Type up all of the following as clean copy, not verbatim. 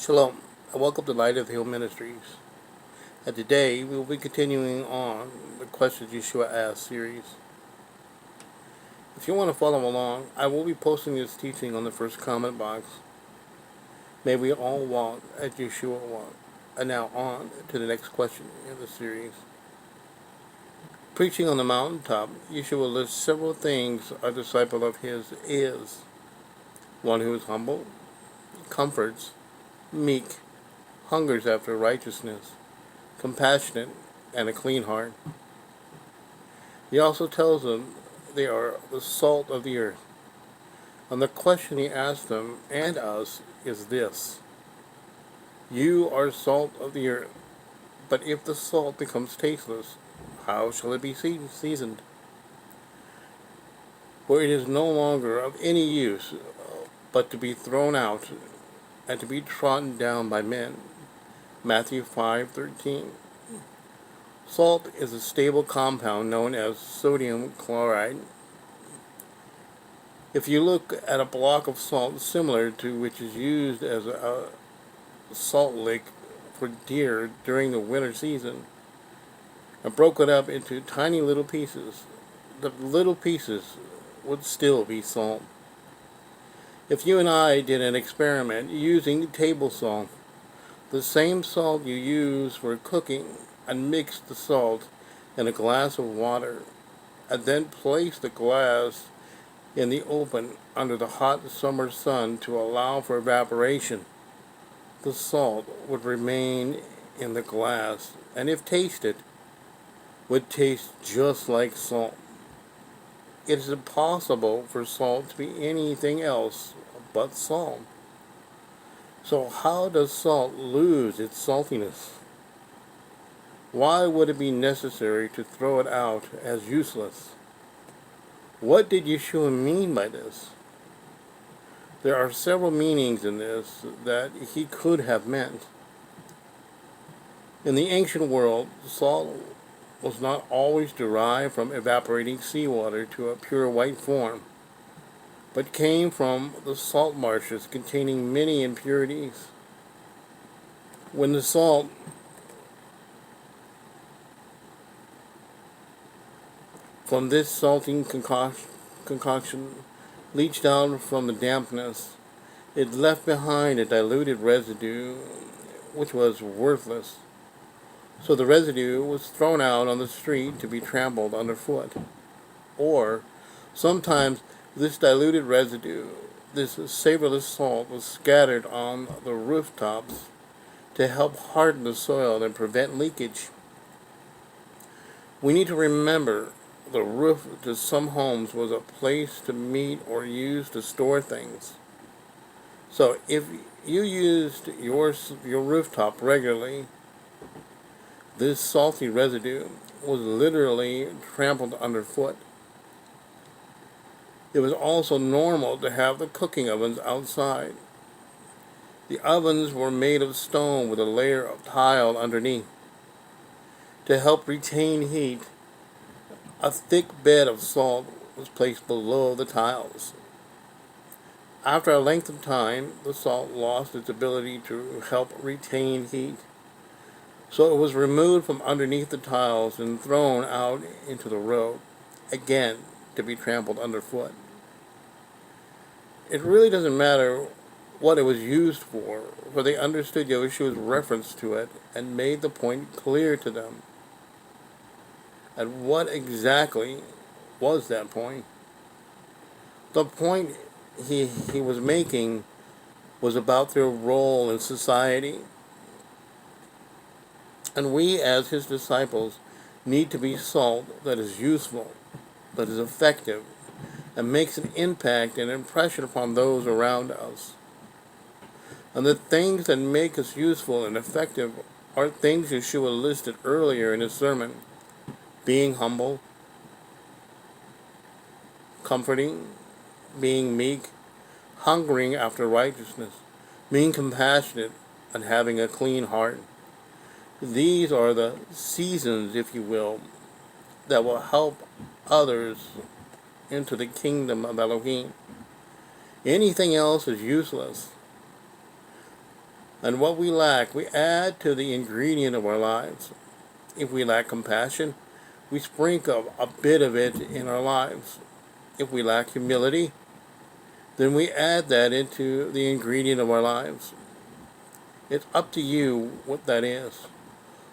Shalom, and welcome to Light of the Hill Ministries. And today we will be continuing on the Questions Yeshua Asked series. If you want to follow along, I will be posting this teaching on the first comment box. May we all walk as Yeshua walked. And now on to the next question in the series. Preaching on the mountaintop, Yeshua lists several things a disciple of his is. One who is humble, comforts, meek, hungers after righteousness, compassionate, and a clean heart. He also tells them they are the salt of the earth. And the question he asks them and us is this: you are salt of the earth, but if the salt becomes tasteless, how shall it be seasoned? For it is no longer of any use but to be thrown out and to be trodden down by men. Matthew 5:13. Salt is a stable compound known as sodium chloride. If you look at a block of salt similar to which is used as a salt lick for deer during the winter season, and broke it up into tiny little pieces, the little pieces would still be salt. If you and I did an experiment using table salt, the same salt you use for cooking, and mix the salt in a glass of water, and then place the glass in the open under the hot summer sun to allow for evaporation, the salt would remain in the glass, and if tasted, would taste just like salt. It is impossible for salt to be anything else but salt. So how does salt lose its saltiness? Why would it be necessary to throw it out as useless? What did Yeshua mean by this? There are several meanings in this that he could have meant. In the ancient world, salt was not always derived from evaporating seawater to a pure white form, but came from the salt marshes containing many impurities. When the salt from this salting concoction leached out from the dampness, it left behind a diluted residue which was worthless. So the residue was thrown out on the street to be trampled underfoot. Or sometimes this diluted residue, this savorless salt, was scattered on the rooftops to help harden the soil and prevent leakage. We need to remember the roof to some homes was a place to meet or use to store things. So if you used your rooftop regularly, this salty residue was literally trampled underfoot. It was also normal to have the cooking ovens outside. The ovens were made of stone with a layer of tile underneath. To help retain heat, a thick bed of salt was placed below the tiles. After a length of time, the salt lost its ability to help retain heat. So it was removed from underneath the tiles and thrown out into the road, again to be trampled underfoot. It really doesn't matter what it was used for they understood Yeshua's reference to it and made the point clear to them. And what exactly was that point? The point he was making was about their role in society. And we, as his disciples, need to be salt that is useful, that is effective, and makes an impact and impression upon those around us. And the things that make us useful and effective are things Yeshua listed earlier in his sermon: being humble, comforting, being meek, hungering after righteousness, being compassionate, and having a clean heart. These are the seasons, if you will, that will help others into the kingdom of Elohim. Anything else is useless. And what we lack, we add to the ingredient of our lives. If we lack compassion, we sprinkle a bit of it in our lives. If we lack humility, then we add that into the ingredient of our lives. It's up to you what that is.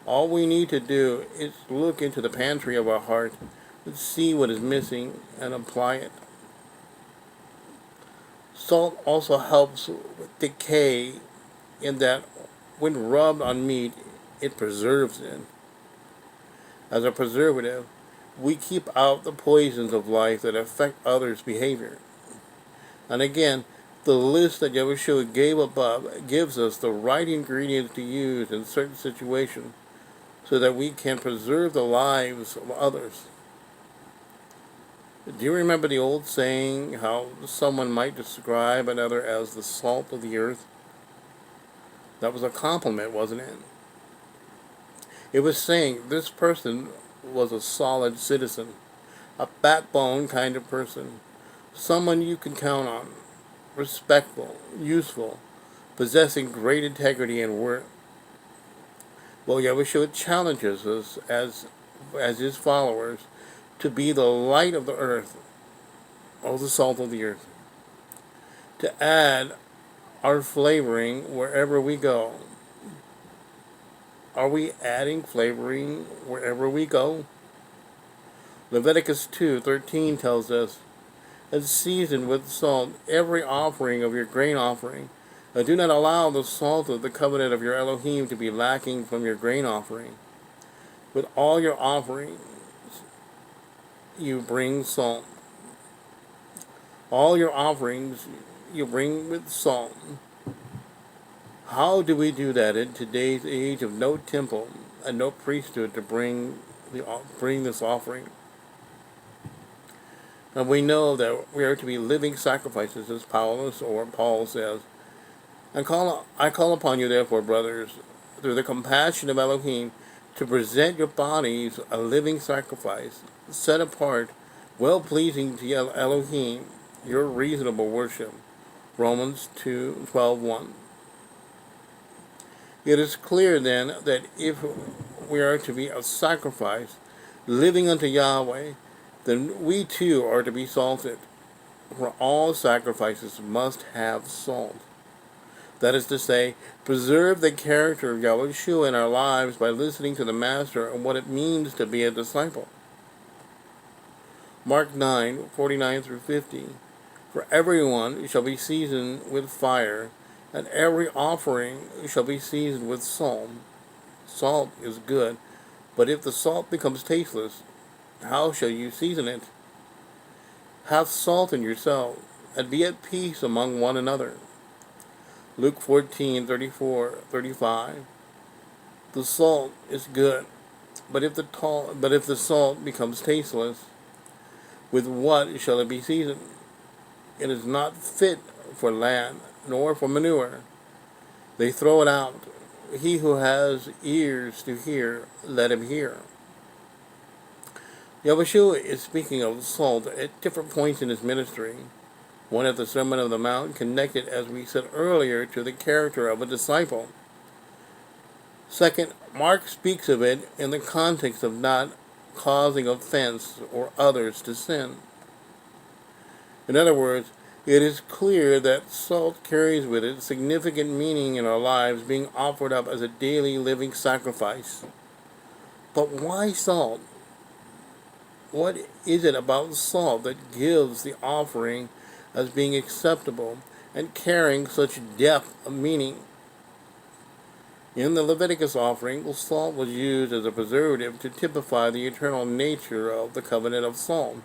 All we need to do is look into the pantry of our heart and see what is missing and apply it. Salt also helps with decay in that when rubbed on meat, it preserves it. As a preservative, we keep out the poisons of life that affect others' behavior. And again, the list that Yahushua gave above gives us the right ingredients to use in certain situations so that we can preserve the lives of others. Do you remember the old saying how someone might describe another as the salt of the earth? That was a compliment, wasn't it? It was saying this person was a solid citizen, a backbone kind of person, someone you can count on, respectful, useful, possessing great integrity and worth. Well, Yahushua challenges us as his followers to be the light of the earth, or the salt of the earth, to add our flavoring wherever we go. Are we adding flavoring wherever we go? Leviticus 2:13 tells us, and season with salt every offering of your grain offering, and do not allow the salt of the covenant of your Elohim to be lacking from your grain offering. With all your offerings, you bring salt. All your offerings you bring with salt. How do we do that in today's age of no temple and no priesthood to bring this offering? And we know that we are to be living sacrifices, as Paul says. I call upon you, therefore, brothers, through the compassion of Elohim, to present your bodies a living sacrifice, set apart, well-pleasing to Elohim, your reasonable worship. Romans 2:12:1. It is clear then that if we are to be a sacrifice, living unto Yahweh, then we too are to be salted. For all sacrifices must have salt. That is to say, preserve the character of Yahushua in our lives by listening to the Master and what it means to be a disciple. Mark 9:49-50. For everyone shall be seasoned with fire, and every offering shall be seasoned with salt. Salt is good, but if the salt becomes tasteless, how shall you season it? Have salt in yourself, and be at peace among one another. Luke 14:34-35. The salt is good, but if the salt becomes tasteless, with what shall it be seasoned? It is not fit for land, nor for manure. They throw it out. He who has ears to hear, let him hear. Yahushua is speaking of salt at different points in his ministry. One at the Sermon on the Mount, connected, as we said earlier, to the character of a disciple. Second, Mark speaks of it in the context of not causing offense or others to sin. In other words, it is clear that salt carries with it significant meaning in our lives, being offered up as a daily living sacrifice. But why salt? What is it about salt that gives the offering as being acceptable and carrying such depth of meaning? In the Leviticus offering, salt was used as a preservative to typify the eternal nature of the covenant of salt,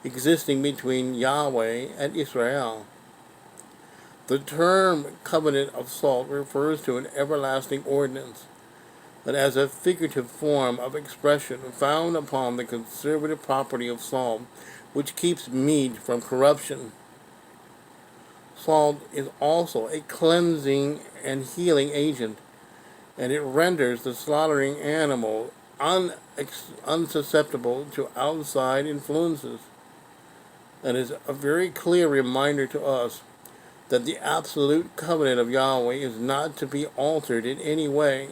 existing between Yahweh and Israel. The term covenant of salt refers to an everlasting ordinance, but as a figurative form of expression found upon the conservative property of salt, which keeps meat from corruption. Salt is also a cleansing and healing agent, and it renders the slaughtering animal unsusceptible to outside influences, and is a very clear reminder to us that the absolute covenant of Yahweh is not to be altered in any way.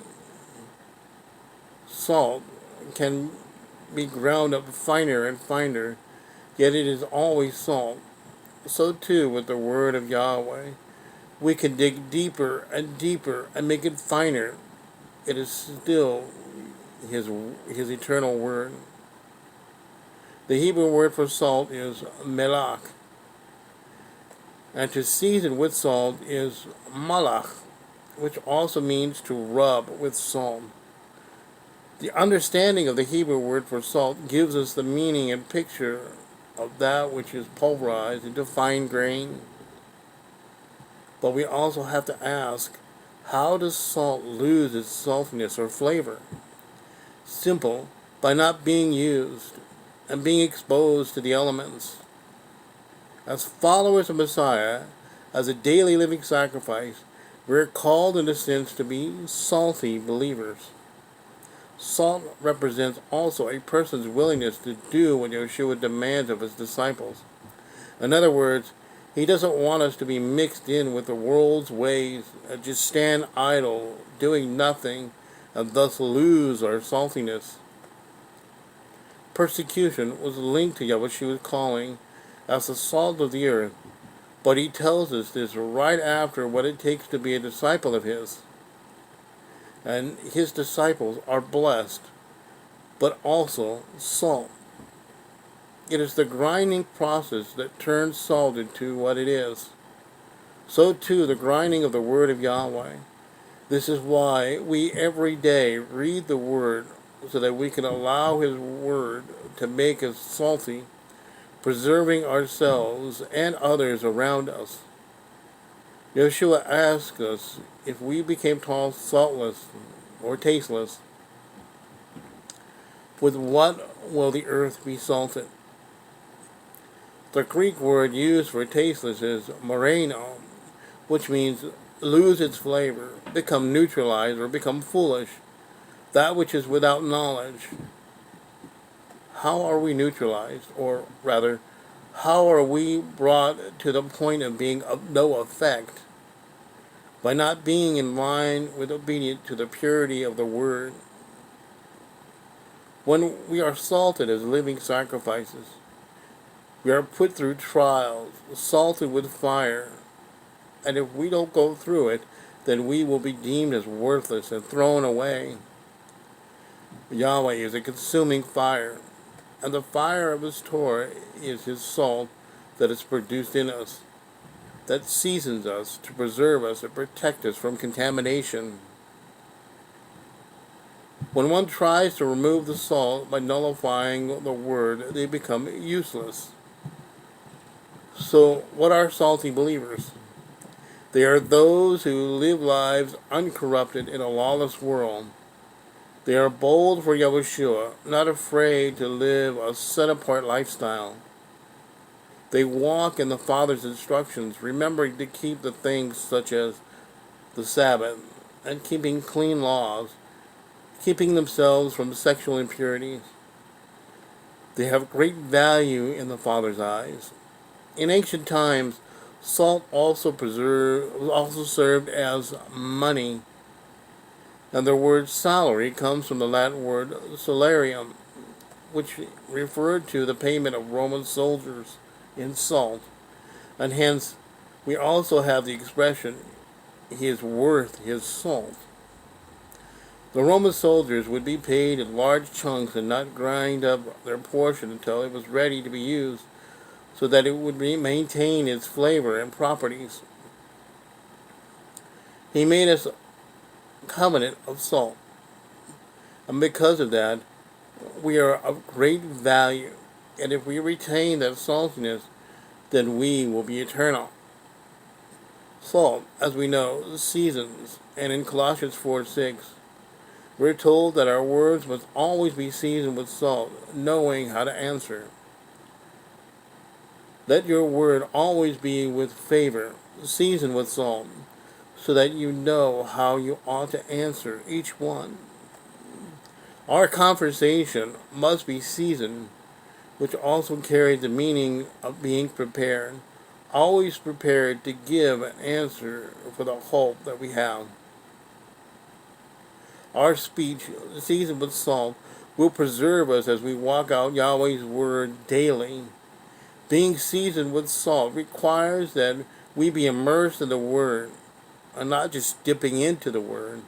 Salt can be ground up finer and finer, yet it is always salt. So too with the word of Yahweh. We can dig deeper and deeper and make it finer. It is still his eternal word. The Hebrew word for salt is melach, and to season with salt is malach, which also means to rub with salt. The understanding of the Hebrew word for salt gives us the meaning and picture of that which is pulverized into fine grain. But we also have to ask, how does salt lose its saltiness or flavor? Simple, by not being used and being exposed to the elements. As followers of Messiah, as a daily living sacrifice, we are called in a sense to be salty believers. Salt represents also a person's willingness to do what Yeshua demands of his disciples. In other words, he doesn't want us to be mixed in with the world's ways and just stand idle, doing nothing, and thus lose our saltiness. Persecution was linked to Yeshua's calling as the salt of the earth, but he tells us this right after what it takes to be a disciple of his. And his disciples are blessed, but also salt. It is the grinding process that turns salt into what it is. So too the grinding of the word of Yahweh. This is why we every day read the word so that we can allow his word to make us salty, preserving ourselves and others around us. Yeshua asks us if we became saltless or tasteless, with what will the earth be salted? The Greek word used for tasteless is moreno, which means lose its flavor, become neutralized, or become foolish, that which is without knowledge. How are we neutralized, or rather, how are we brought to the point of being of no effect? By not being in line with obedience to the purity of the word. When we are salted as living sacrifices, we are put through trials, salted with fire, and if we don't go through it, then we will be deemed as worthless and thrown away. Yahweh is a consuming fire, and the fire of his Torah is his salt that is produced in us, that seasons us, to preserve us and protect us from contamination. When one tries to remove the salt by nullifying the word, they become useless. So, what are salty believers? They are those who live lives uncorrupted in a lawless world. They are bold for Yahushua, not afraid to live a set-apart lifestyle. They walk in the Father's instructions, remembering to keep the things such as the Sabbath, and keeping clean laws, keeping themselves from sexual impurities. They have great value in the Father's eyes. In ancient times, salt also served as money, and the word salary comes from the Latin word salarium, which referred to the payment of Roman soldiers in salt, and hence we also have the expression, he is worth his salt. The Roman soldiers would be paid in large chunks and not grind up their portion until it was ready to be used, so that it would maintain its flavor and properties. He made us a covenant of salt, and because of that, we are of great value, and if we retain that saltiness, then we will be eternal. Salt, as we know, seasons, and in Colossians 4:6, we're told that our words must always be seasoned with salt, knowing how to answer. Let your word always be with favor, seasoned with salt, so that you know how you ought to answer each one. Our conversation must be seasoned, which also carries the meaning of being prepared, always prepared to give an answer for the hope that we have. Our speech, seasoned with salt, will preserve us as we walk out Yahweh's word daily. Being seasoned with salt requires that we be immersed in the word and not just dipping into the word.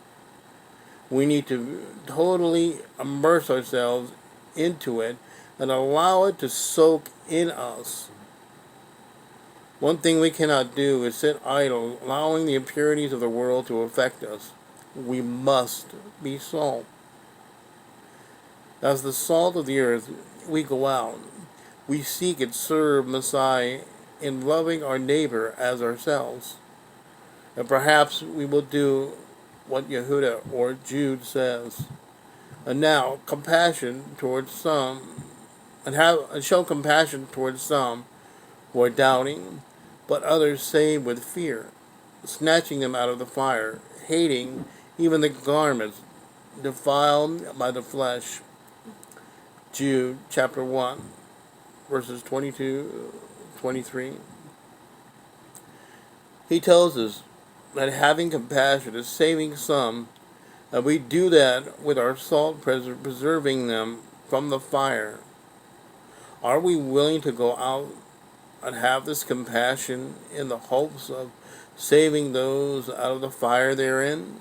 We need to totally immerse ourselves into it and allow it to soak in us. One thing we cannot do is sit idle, allowing the impurities of the world to affect us. We must be salt. As the salt of the earth, we go out. We seek and serve Messiah in loving our neighbor as ourselves. And perhaps we will do what Yehuda or Jude says. And now, compassion towards some, and show compassion towards some who are doubting, but others saved with fear, snatching them out of the fire, hating even the garments defiled by the flesh. Jude chapter 1, verses 22-23. He tells us that having compassion is saving some, and we do that with our salt preserving them from the fire. Are we willing to go out and have this compassion in the hopes of saving those out of the fire they're in?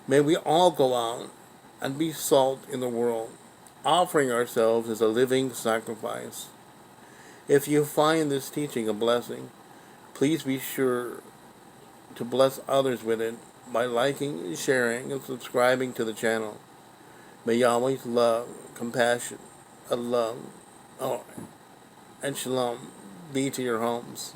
May we all go out and be salt in the world, offering ourselves as a living sacrifice. If you find this teaching a blessing, please be sure to bless others with it by liking, sharing, and subscribing to the channel. May Yahweh's love, compassion, and love, and shalom be to your homes.